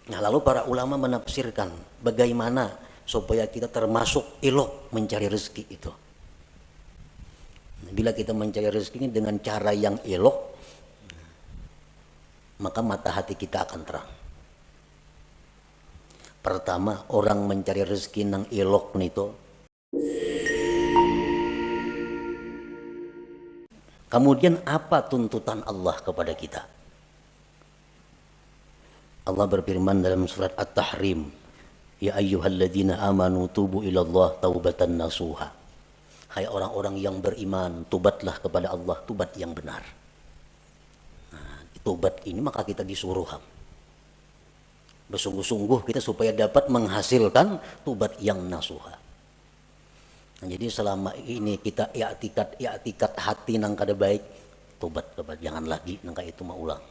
Nah, lalu para ulama menafsirkan bagaimana supaya kita termasuk ilok mencari rezeki itu. Bila kita mencari rezeki ini dengan cara yang elok, maka mata hati kita akan terang. Pertama, orang mencari rezeki nang elok nito. Kemudian apa tuntutan Allah kepada kita? Allah berfirman dalam surat At-Tahrim, ya ayyuhalladzina amanu tubu ilallah taubatan nasuha. Hai orang-orang yang beriman, tubatlah kepada Allah, tubat yang benar. Nah, tubat ini maka kita disuruh bersungguh-sungguh kita supaya dapat menghasilkan tubat yang nasuha. Nah, jadi selama ini kita i'tikad hati nang kada baik, tobat kepada jangan lagi nang itu mau ulang.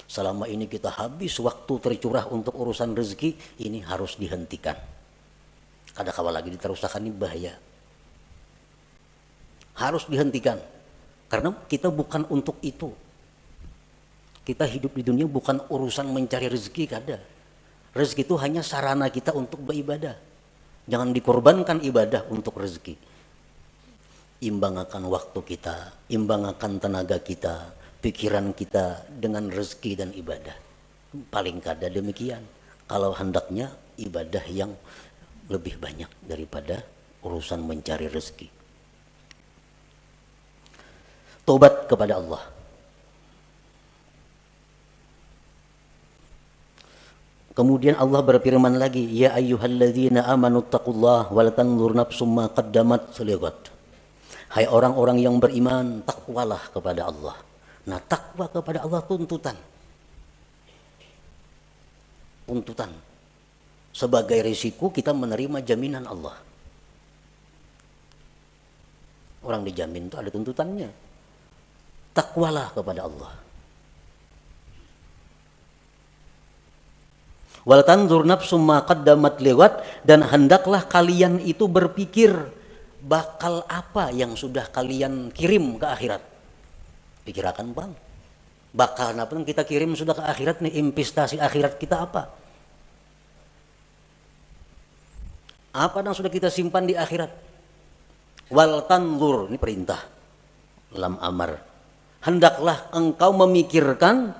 Selama ini kita habis waktu tercurah untuk urusan rezeki, ini harus dihentikan. Kada kawa lagi diterusakan ini bahaya. Harus dihentikan. Karena kita bukan untuk itu. Kita hidup di dunia bukan urusan mencari rezeki, kada. Rezeki itu hanya sarana kita untuk beribadah. Jangan dikorbankan ibadah untuk rezeki. Imbangkan waktu kita, imbangkan tenaga kita, pikiran kita dengan rezeki dan ibadah. Paling kada demikian. Kalau hendaknya ibadah yang lebih banyak daripada urusan mencari rezeki. Tobat kepada Allah. Kemudian Allah berfirman lagi, ya ayyuhalladzina amanu taqullah wal tanzur nafsum ma qaddamat lighad. Hai orang-orang yang beriman, takwalah kepada Allah. Nah, takwa kepada Allah tuntutan. Tuntutan. Sebagai risiko kita menerima jaminan Allah. Orang dijamin itu ada tuntutannya. Takwalah kepada Allah. Wal tanzur nafsum ma qaddamat lighad, dan hendaklah kalian itu berpikir bakal apa yang sudah kalian kirim ke akhirat. Pikirakan bang, bakal apa yang kita kirim sudah ke akhirat nih, investasi akhirat kita apa? Apa yang sudah kita simpan di akhirat? Wal tanzur, ini perintah lam amar. Hendaklah engkau memikirkan,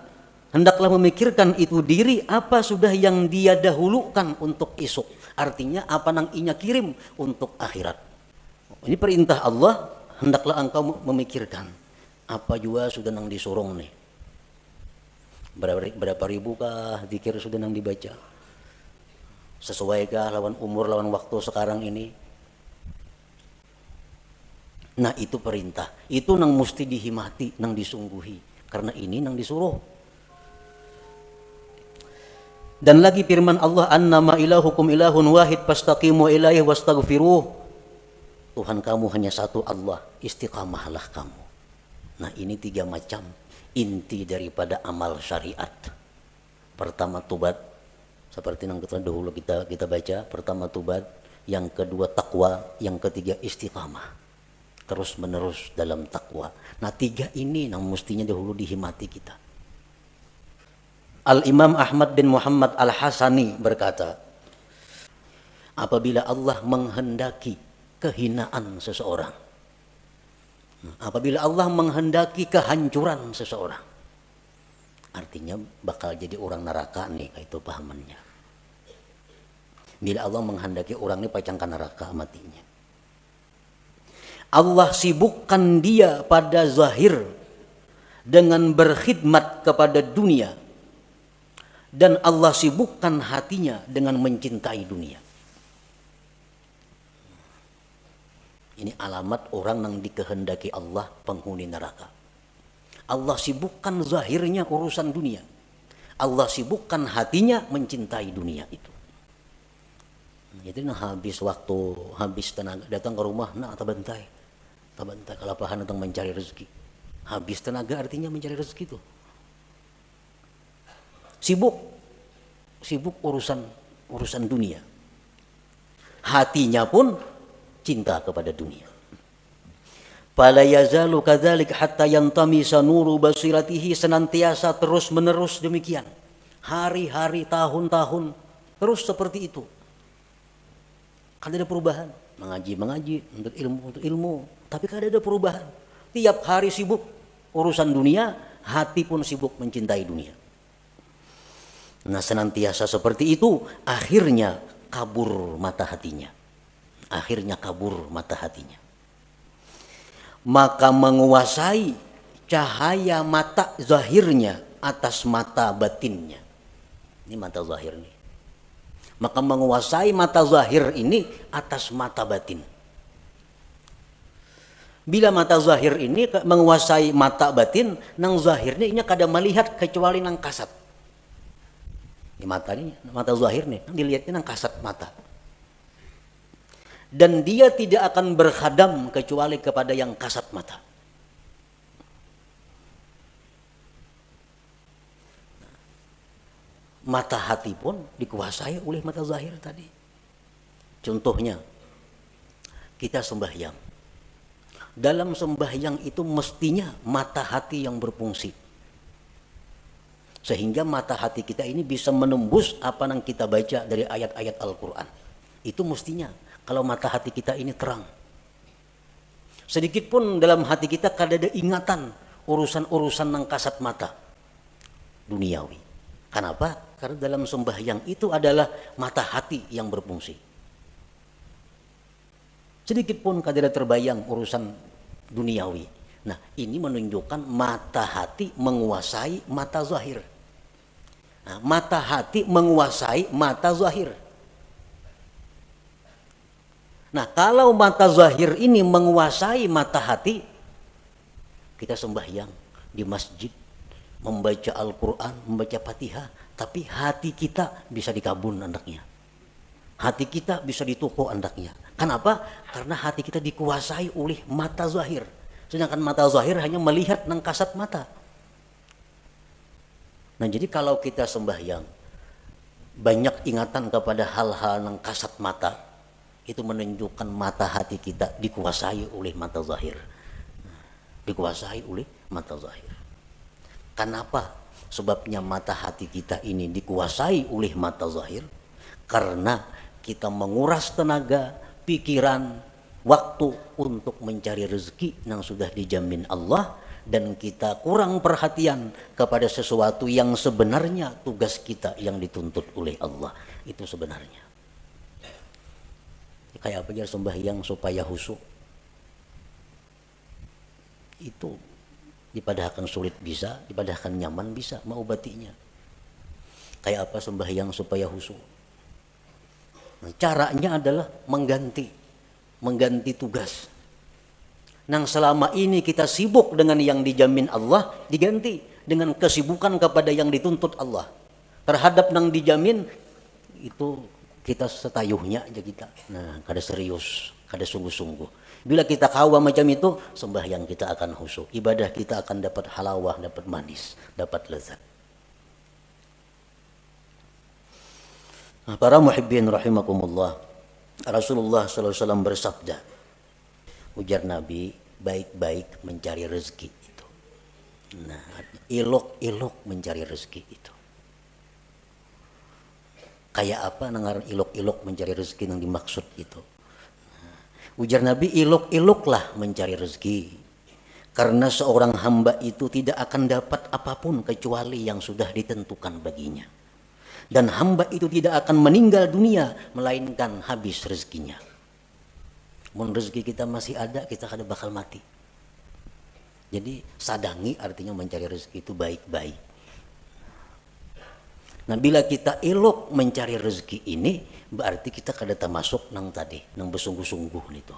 hendaklah memikirkan itu diri apa sudah yang dia dahulukan untuk esok. Artinya apa nang inya kirim untuk akhirat. Ini perintah Allah, hendaklah engkau memikirkan apa juga sudah nang disorong nih. Berapa ribu kah zikir sudah nang dibaca? Sesuaikah lawan umur lawan waktu sekarang ini? Nah, itu perintah. Itu nang mesti dihimati, nang disungguhi. Karena ini nang disuruh. Dan lagi firman Allah, annama ilahukum ilahun wahid fastaqimu ilaihi wastaghfiruh. Tuhan kamu hanya satu Allah, istiqamahlah kamu. Nah, ini 3 macam inti daripada amal syariat. Pertama tobat, seperti yang dahulu kita baca. Pertama tobat, yang kedua takwa, yang ketiga istiqamah. Terus menerus dalam takwa. Nah, 3 ini yang mestinya dahulu dihimati kita. Al-Imam Ahmad bin Muhammad Al-Hasani berkata, apabila Allah menghendaki kehinaan seseorang, apabila Allah menghendaki kehancuran seseorang, artinya bakal jadi orang neraka nih, itu pahamannya. Bila Allah menghendaki orang ini pacangkan neraka matinya, Allah sibukkan dia pada zahir dengan berkhidmat kepada dunia, dan Allah sibukkan hatinya dengan mencintai dunia. Ini alamat orang yang dikehendaki Allah penghuni neraka. Allah sibukkan zahirnya urusan dunia, Allah sibukkan hatinya mencintai dunia itu. Jadi habis waktu, habis tenaga, datang ke rumah, tabantai kelapahan datang mencari rezeki. Habis tenaga artinya mencari rezeki itu. Sibuk urusan dunia. Hatinya pun cinta kepada dunia. Fala yazalu kadzalik hatta yantamisa nuru basiratihi, senantiasa terus menerus demikian. Hari-hari, tahun-tahun, terus seperti itu. Kan ada perubahan. Mengaji, untuk ilmu. Tapi kan ada perubahan. Tiap hari sibuk urusan dunia, hati pun sibuk mencintai dunia. Nah senantiasa seperti itu, akhirnya kabur mata hatinya. Akhirnya kabur mata hatinya. Maka menguasai cahaya mata zahirnya atas mata batinnya. Ini mata zahir nih. Maka menguasai mata zahir ini atas mata batin. Bila mata zahir ini menguasai mata batin, nang zahirnya ini kada melihat kecuali nang kasat. Ini mata ini, mata zahir nih, dilihatnya nang kasat mata. Dan dia tidak akan berkhadam kecuali kepada yang kasat mata. Mata hati pun dikuasai oleh mata zahir tadi. Contohnya, kita sembahyang. Dalam sembahyang itu mestinya mata hati yang berfungsi. Sehingga mata hati kita ini bisa menembus apa yang kita baca dari ayat-ayat Al-Quran. Itu mestinya kalau mata hati kita ini terang. Sedikit pun dalam hati kita kada ada ingatan urusan-urusan yang kasat mata duniawi. Kenapa? Karena dalam sembahyang itu adalah mata hati yang berfungsi. Sedikit pun kada terbayang urusan duniawi. Nah, ini menunjukkan mata hati menguasai mata zahir. Nah, mata hati menguasai mata zahir. Nah, kalau mata zahir ini menguasai mata hati, kita sembahyang di masjid, membaca Al-Quran, membaca Fatihah, tapi hati kita bisa dikabun andaknya. Hati kita bisa dituku andaknya. Kenapa? Karena hati kita dikuasai oleh mata zahir. Sedangkan mata zahir hanya melihat nang kasat mata. Nah jadi kalau kita sembahyang, banyak ingatan kepada hal-hal nang kasat mata, itu menunjukkan mata hati kita dikuasai oleh mata zahir. Dikuasai oleh mata zahir. Kenapa? Sebabnya mata hati kita ini dikuasai oleh mata zahir. Karena kita menguras tenaga, pikiran, waktu untuk mencari rezeki yang sudah dijamin Allah. Dan kita kurang perhatian kepada sesuatu yang sebenarnya tugas kita yang dituntut oleh Allah. Itu sebenarnya. Kayak apa ya sembahyang supaya khusyuk. Itu dipadahkan sulit bisa, dipadahkan nyaman bisa, mau obatinya. Kayak apa sembahyang supaya khusyuk? Nah, caranya adalah mengganti tugas. Nang selama ini kita sibuk dengan yang dijamin Allah, diganti dengan kesibukan kepada yang dituntut Allah. Terhadap nang dijamin itu kita setayuhnya aja kita. Nah, kada serius, kada sungguh-sungguh. Bila kita kawa macam itu, sembahyang kita akan khusyuk. Ibadah kita akan dapat halawah, dapat manis, dapat lezat. Nah, para muhibbin rahimakumullah. Rasulullah SAW bersabda, ujar Nabi, baik-baik mencari rezeki itu. Nah, ilok-ilok mencari rezeki itu. Kayak apa nangar ilok-ilok mencari rezeki yang dimaksud itu? Ujar Nabi, ilok-iloklah mencari rezeki. Karena seorang hamba itu tidak akan dapat apapun kecuali yang sudah ditentukan baginya. Dan hamba itu tidak akan meninggal dunia melainkan habis rezekinya. Mun rezeki kita masih ada, kita kada bakal mati. Jadi sadangi artinya mencari rezeki itu baik-baik. Nah bila kita elok mencari rezeki ini, berarti kita kada termasuk nang tadi, nang bersungguh-sungguh itu.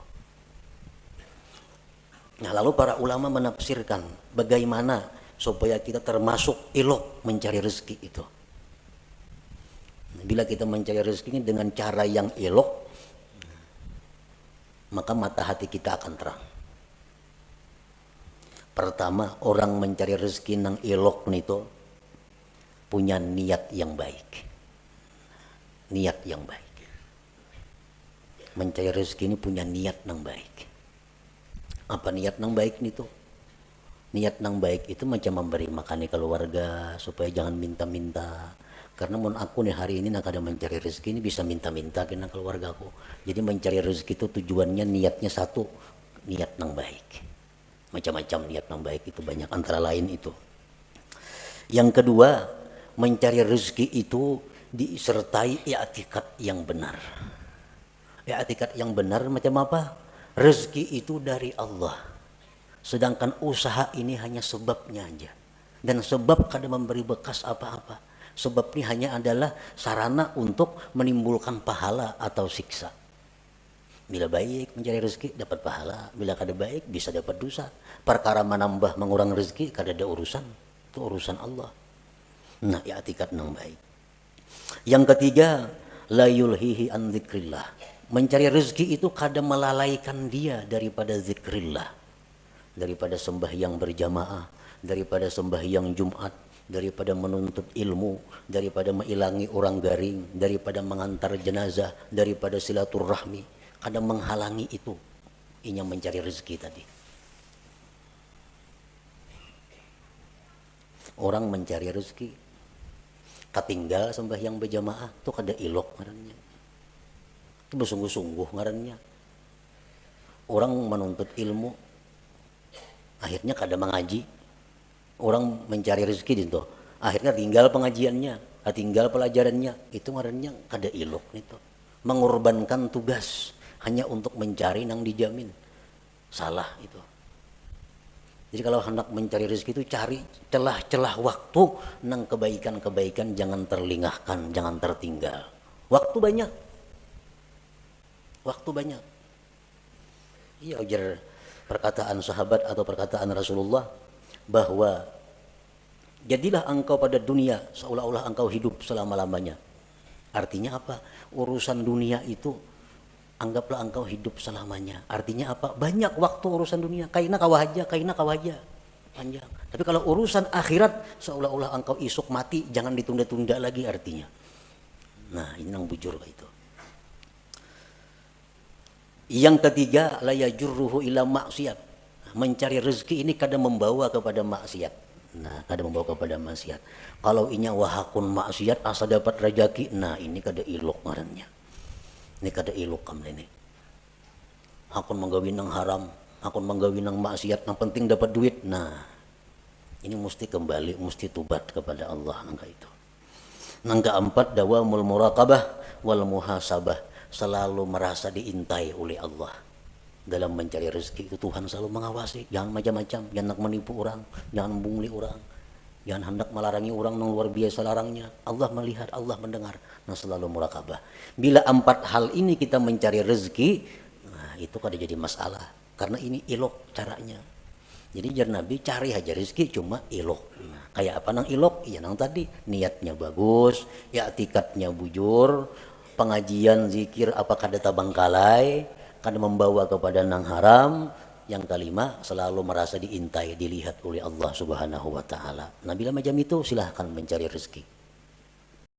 Nah lalu para ulama menafsirkan bagaimana supaya kita termasuk elok mencari rezeki itu. Nah, bila kita mencari rezeki ini dengan cara yang elok, maka mata hati kita akan terang. Pertama, orang mencari rezeki nang elok itu punya niat yang baik. Niat yang baik. Mencari rezeki ini punya niat yang baik. Apa niat yang baik itu? Niat yang baik itu macam memberi makan keluarga supaya jangan minta-minta. Karena mun aku nih hari ini nak ada mencari rezeki ini bisa minta-minta kena keluargaku. Jadi mencari rezeki itu tujuannya niatnya satu, niat nang baik. Macam-macam niat nang baik itu banyak, antara lain itu. Yang kedua, mencari rezeki itu disertai i'tikad yang benar. I'tikad yang benar macam apa? Rezeki itu dari Allah. Sedangkan usaha ini hanya sebabnya aja. Dan sebab kada memberi bekas apa-apa. Sebab ini hanya adalah sarana untuk menimbulkan pahala atau siksa. Bila baik mencari rezeki dapat pahala, bila kada baik bisa dapat dosa. Perkara menambah mengurang rezeki kada ada urusan, itu urusan Allah. Nah, i'tikad nang baik. Yang ketiga, la yulhihi an dzikrillah. Mencari rezeki itu kada melalaikan dia daripada zikrillah. Daripada sembahyang berjamaah, daripada sembahyang Jumat, daripada menuntut ilmu, daripada mengilangi orang garing, daripada mengantar jenazah, daripada silaturahmi, kadang menghalangi itu. Ini yang mencari rezeki tadi. Orang mencari rezeki, katinggal sembahyang berjamaah, itu kada ilok ngarannya. Itu bersungguh-sungguh ngarannya. Orang menuntut ilmu, akhirnya kada mengaji. Orang mencari rezeki itu, akhirnya tinggal pengajiannya, tinggal pelajarannya, itu ngarannya kada ilok itu. Mengorbankan tugas hanya untuk mencari nang dijamin, salah itu. Jadi kalau hendak mencari rezeki itu cari celah-celah waktu nang kebaikan-kebaikan, jangan terlingahkan, jangan tertinggal. Waktu banyak, waktu banyak. Iya, ujar perkataan sahabat atau perkataan Rasulullah, bahwa jadilah engkau pada dunia seolah-olah engkau hidup selama-lamanya. Artinya apa? Urusan dunia itu anggaplah engkau hidup selamanya. Artinya apa? Banyak waktu urusan dunia. Kaina kawaja panjang. Tapi kalau urusan akhirat seolah-olah engkau isuk mati, jangan ditunda-tunda lagi artinya. Nah, ini yang bujur itu. Yang ketiga, la yajurruhu ila maksiat. Mencari rezeki ini kadang membawa kepada maksiat. Nah, kadang membawa kepada maksiat. Kalau inya wahakun maksiat asa dapat rezeki, nah ini kada ilok ngarannya. Ini kada ilok kam ini. Hakun menggawi nang haram, hakun menggawi nang maksiat, yang penting dapat duit. Nah, ini mesti kembali, mesti tubat kepada Allah nangka itu. Nang keempat, dawamul muraqabah wal muhasabah, selalu merasa diintai oleh Allah. Dalam mencari rezeki itu Tuhan selalu mengawasi, jangan macam-macam, jangan hendak menipu orang, jangan membungli orang, jangan hendak melarangi orang yang luar biasa larangnya. Allah melihat, Allah mendengar, nah selalu murakabah. Bila empat hal ini kita mencari rezeki, nah itu kada jadi masalah, karena ini ilok caranya. Jadi jar Nabi cari aja rezeki cuma ilok. Nah, kayak apa nang ilok? Iya nang tadi niatnya bagus, ya i'tikadnya bujur, pengajian zikir apakah ada tabangkalai, karena membawa kepada nang haram. Yang kelima, selalu merasa diintai, dilihat oleh Allah Subhanahu wa taala. Nah, bila macam itu silahkan mencari rezeki.